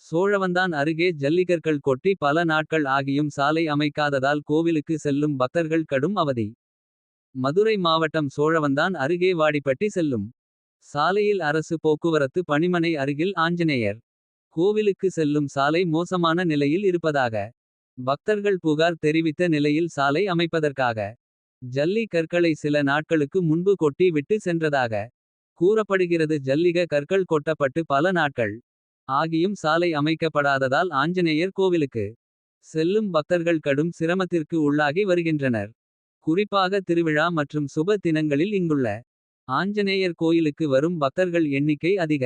சோழவந்தான் அருகே ஜல்லிக்கற்கள் கொட்டி பல நாட்கள் ஆகியும் சாலை அமைக்காததால் கோவிலுக்கு செல்லும் பக்தர்கள் கடும் அவதி. மதுரை மாவட்டம் சோழவந்தான் அருகே வாடிப்பட்டி செல்லும் சாலையில் அரசு போக்குவரத்து பணிமனை அருகில் ஆஞ்சநேயர் கோவிலுக்கு செல்லும் சாலை மோசமான நிலையில் இருப்பதாக பக்தர்கள் புகார் தெரிவித்த நிலையில் சாலை அமைப்பதற்காக ஜல்லி கற்களை சில நாட்களுக்கு முன்பு கொட்டி விட்டு சென்றதாக கூறப்படுகிறது. ஜல்லிக கற்கள் கொட்டப்பட்டு பல நாட்கள் ஆகியும் சாலை அமைக்கப்படாததால் ஆஞ்சநேயர் கோவிலுக்கு செல்லும் பக்தர்கள் கடும் சிரமத்திற்கு உள்ளாகி வருகின்றனர். குறிப்பாக திருவிழா மற்றும் சுப தினங்களில் இங்குள்ள ஆஞ்சநேயர் கோயிலுக்கு வரும் பக்தர்கள் எண்ணிக்கை அதிக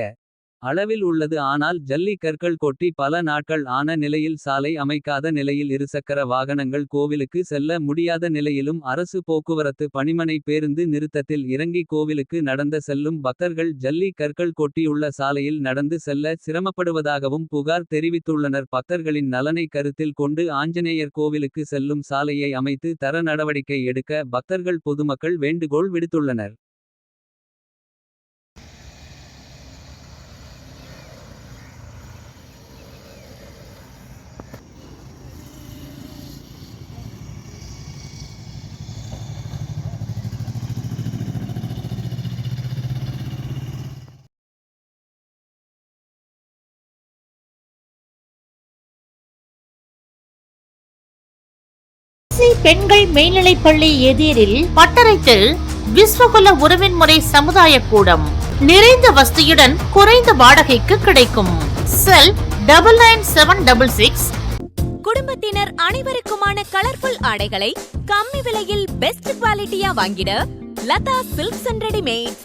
அளவில் உள்ளது. ஆனால் ஜல்லி கற்கள் கொட்டி பல நாட்கள் ஆன நிலையில் சாலை அமைக்காத நிலையில் இருசக்கர வாகனங்கள் கோவிலுக்கு செல்ல முடியாத நிலையிலும் அரசு போக்குவரத்து பணிமனை பேருந்து நிறுத்தத்தில் இறங்கி கோவிலுக்கு நடந்த செல்லும் பக்தர்கள் ஜல்லி கற்கள் கொட்டியுள்ள சாலையில் நடந்து செல்ல சிரமப்படுவதாகவும் புகார் தெரிவித்துள்ளனர். பக்தர்களின் நலனை கருத்தில் கொண்டு ஆஞ்சநேயர் கோவிலுக்கு செல்லும் சாலையை அமைத்து தர நடவடிக்கை எடுக்க பக்தர்கள் பொதுமக்கள் வேண்டுகோள் விடுத்துள்ளனர். பெண்கள் மேல்நிலைப்பள்ளி எதிரில் பட்டறைத்தில் விஸ்வகுல உறவின் முறை சமுதாய கூடம் நிறைந்த வசதியுடன் குறைந்த வாடகைக்கு கிடைக்கும். செல் 997666. குடும்பத்தினர் அனைவருக்குமான கலர்ஃபுல் ஆடைகளை கம்மி விலையில் பெஸ்ட் குவாலிட்டியா வாங்கிட லதா சில்க்ஸ் அண்ட் ரெடிமேட்.